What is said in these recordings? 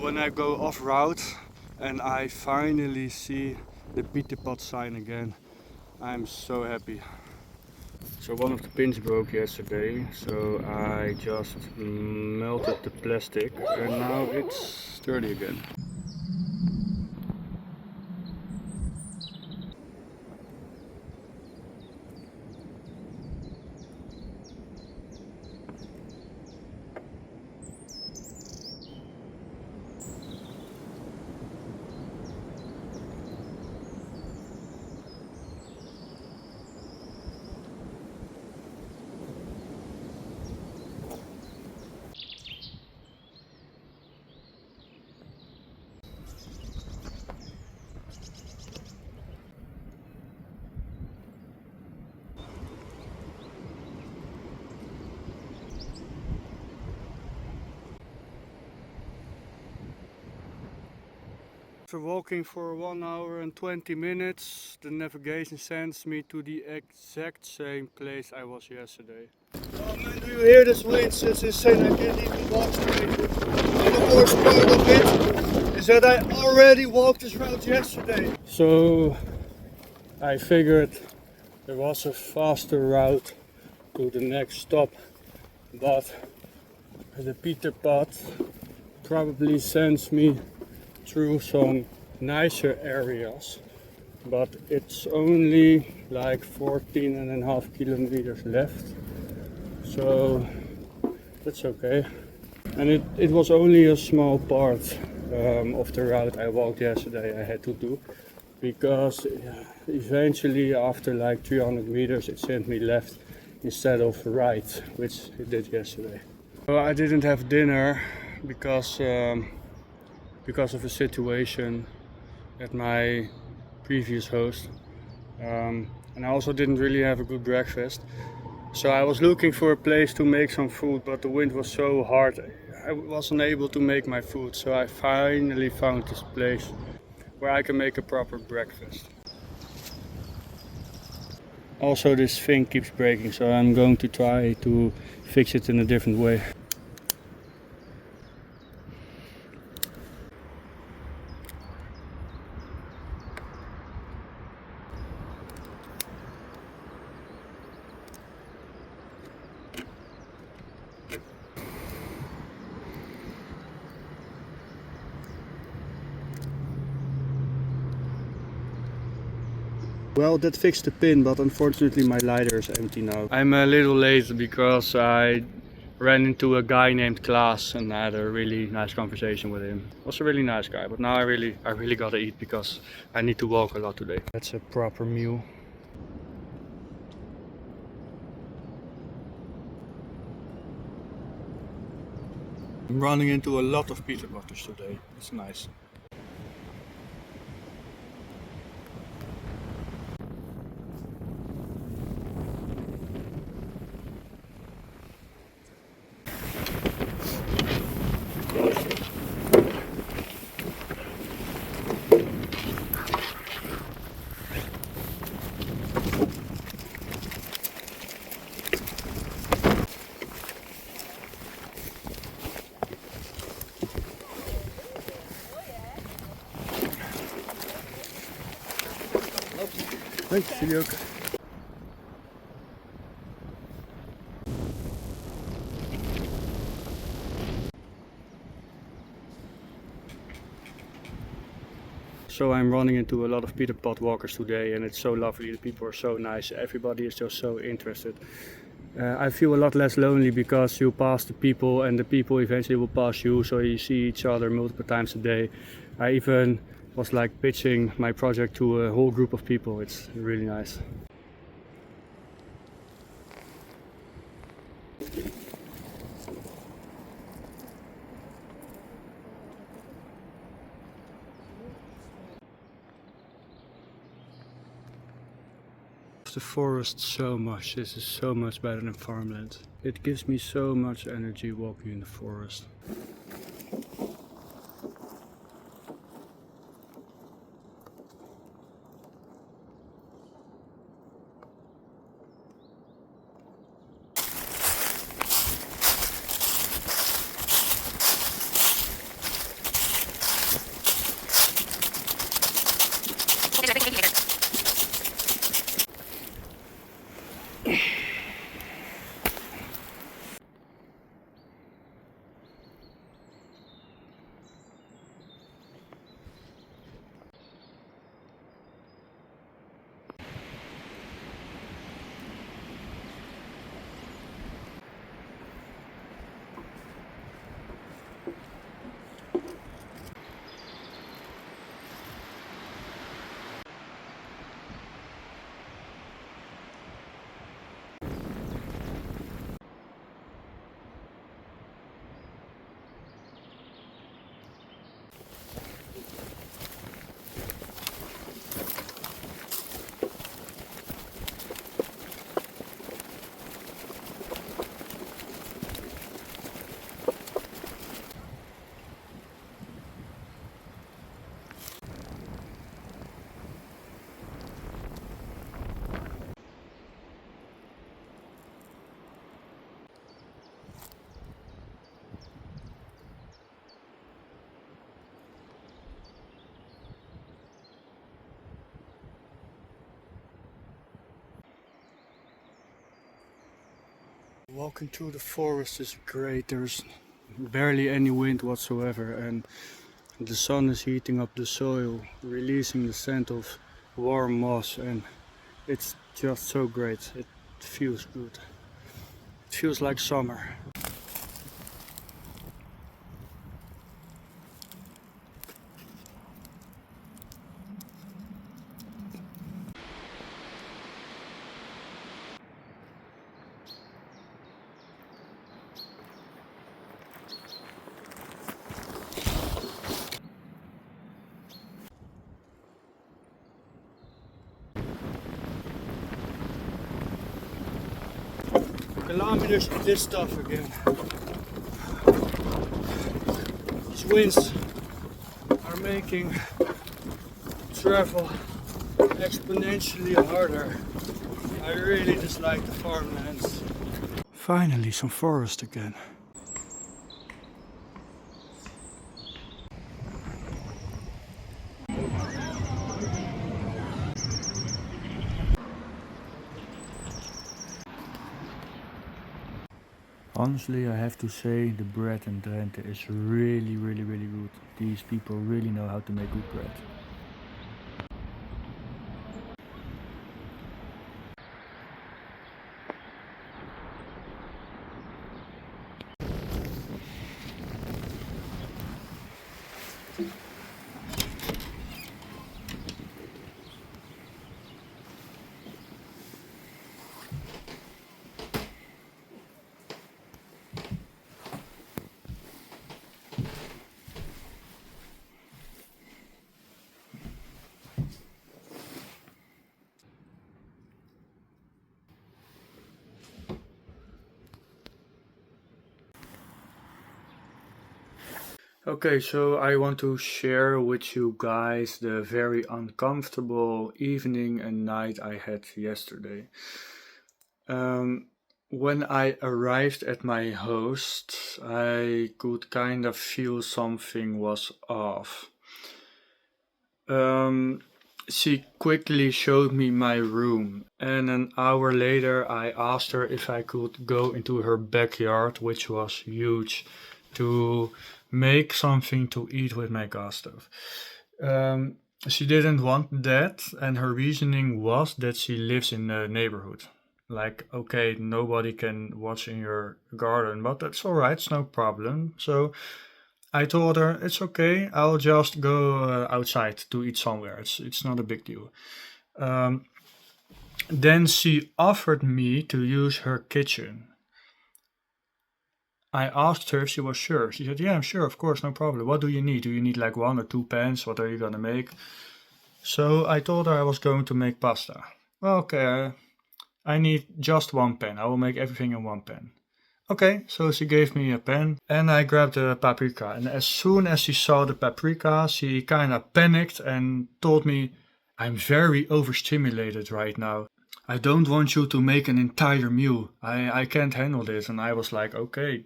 when I go off route and I finally see the Pieterpad sign again, I'm so happy. So one of the pins broke yesterday, so I just melted the plastic and now it's sturdy again. After walking for 1 hour and 20 minutes, the navigation sends me to the exact same place I was yesterday. Oh man, do you hear this wind? It's insane, I can't even walk straight. And the worst part of it is that I already walked this route yesterday. So I figured there was a faster route to the next stop, but the Pieterpad probably sends me through some nicer areas, but it's only like 14.5 kilometers left, so that's okay. And it was only a small part of the route I walked yesterday I had to do, because eventually after like 300 meters it sent me left instead of right, which it did yesterday. So I didn't have dinner because of a situation at my previous host, and I also didn't really have a good breakfast. So I was looking for a place to make some food, but the wind was so hard I wasn't able to make my food. So I finally found this place where I can make a proper breakfast. Also, this thing keeps breaking, so I'm going to try to fix it in a different way. Well, that fixed the pin, but unfortunately my lighter is empty now. I'm a little late because I ran into a guy named Klaas and I had a really nice conversation with him. Was a really nice guy, but now I really gotta eat because I need to walk a lot today. That's a proper meal. I'm running into a lot of Pieterpadders today. It's nice. Thanks, jullie ook. So I'm running into a lot of Pieterpad walkers today and it's so lovely, the people are so nice, everybody is just so interested. I feel a lot less lonely because you pass the people and the people eventually will pass you, so you see each other multiple times a day. I even was like pitching my project to a whole group of people, it's really nice. The forest so much. This is so much better than farmland. It gives me so much energy walking in the forest. Walking through the forest is great. There's barely any wind whatsoever, and the sun is heating up the soil, releasing the scent of warm moss, and it's just so great. It feels good. It feels like summer. Kilometers of this stuff again. These winds are making travel exponentially harder. I really dislike the farmlands. Finally some forest again. Honestly, I have to say the bread in Drenthe is really good. These people really know how to make good bread. Okay, so I want to share with you guys the very uncomfortable evening and night I had yesterday. When I arrived at my host, I could kind of feel something was off. She quickly showed me my room, and an hour later, I asked her if I could go into her backyard, which was huge, to make something to eat with my gas stove. She didn't want that, and her reasoning was that she lives in the neighborhood. Like, okay, nobody can watch in your garden, but that's all right, it's no problem. So I told her it's okay. I'll just go outside to eat somewhere. It's not a big deal. Um, then she offered me to use her kitchen. I asked her if she was sure. She said, "Yeah, I'm sure. Of course, no problem. What do you need? Do you need like 1 or 2 pans? What are you gonna make?" So I told her I was going to make pasta. Well, okay. I need just 1 pan. I will make everything in 1 pan. Okay, so she gave me a pen and I grabbed the paprika. And as soon as she saw the paprika, she kind of panicked and told me, "I'm very overstimulated right now. I don't want you to make an entire meal. I can't handle this." And I was like, "Okay,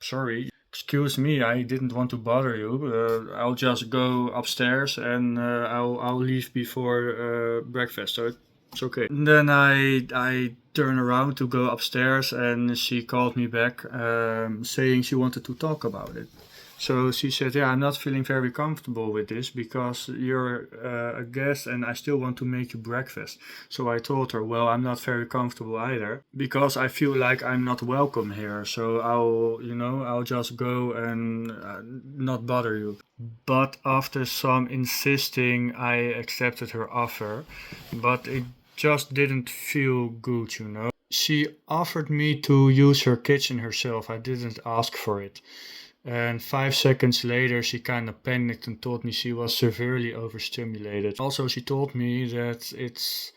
sorry. Excuse me, I didn't want to bother you. I'll just go upstairs and I'll leave before breakfast. So it's okay." And then I turned around to go upstairs and she called me back saying she wanted to talk about it. So she said, "Yeah, I'm not feeling very comfortable with this because you're a guest and I still want to make you breakfast." So I told her, "Well, I'm not very comfortable either because I feel like I'm not welcome here. So I'll just go and not bother you." But after some insisting, I accepted her offer, but it just didn't feel good. She offered me to use her kitchen herself. I didn't ask for it. And 5 seconds later, she kind of panicked and told me she was severely overstimulated. Also, she told me that it's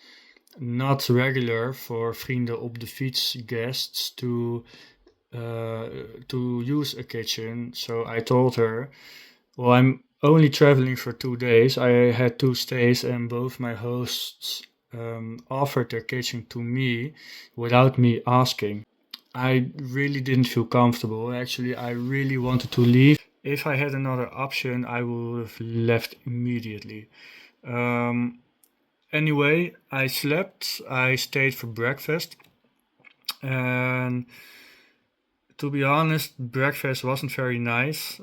not regular for Vrienden op de Fiets guests to use a kitchen. So I told her, "Well, I'm only traveling for 2 days. I had 2 stays, and both my hosts offered their kitchen to me without me asking." I really didn't feel comfortable. Actually, I really wanted to leave. If I had another option, I would have left immediately. Um, anyway, I slept. I stayed for breakfast. And To be honest, breakfast wasn't very nice.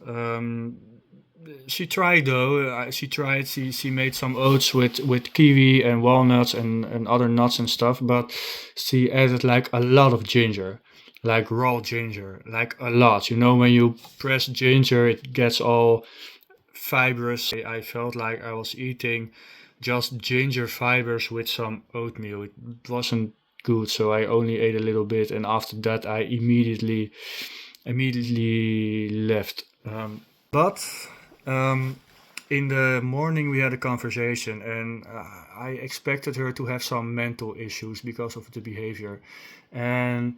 She tried though. She tried. She made some oats with kiwi and walnuts and other nuts and stuff. But she added like a lot of ginger, like raw ginger, like a lot. You know, when you press ginger, it gets all fibrous. I felt like I was eating just ginger fibers with some oatmeal. It wasn't good, so I only ate a little bit, and after that, I immediately left. But um, in the morning we had a conversation, and I expected her to have some mental issues because of the behavior, and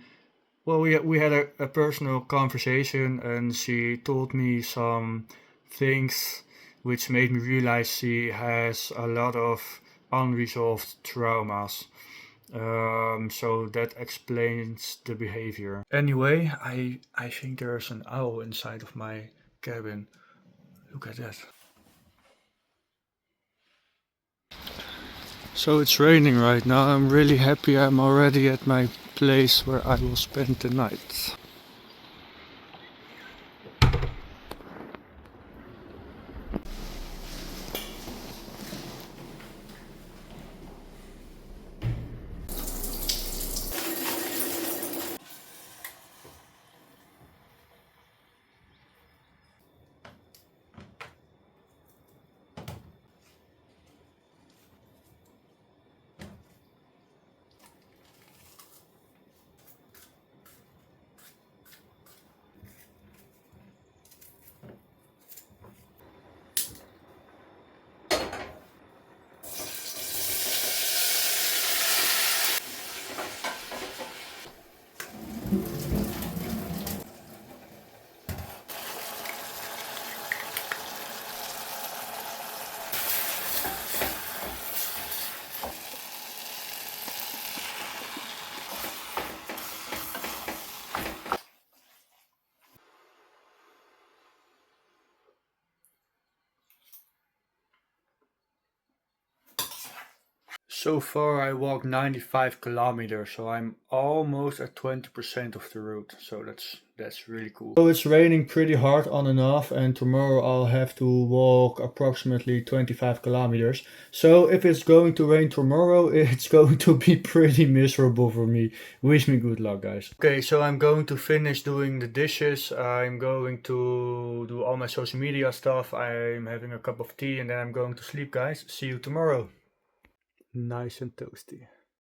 well, we had a personal conversation, and she told me some things which made me realize she has a lot of unresolved traumas. So that explains the behavior. Anyway, I think there's an owl inside of my cabin. Look at that. So it's raining right now. I'm really happy I'm already at my place where I will spend the night. So far I walked 95 kilometers, so I'm almost at 20% of the route. So that's really cool. So it's raining pretty hard on and off, and tomorrow I'll have to walk approximately 25 kilometers. So if it's going to rain tomorrow, it's going to be pretty miserable for me. Wish me good luck, guys. Okay, so I'm going to finish doing the dishes. I'm going to do all my social media stuff. I'm having a cup of tea, and then I'm going to sleep, guys. See you tomorrow. Nice and toasty.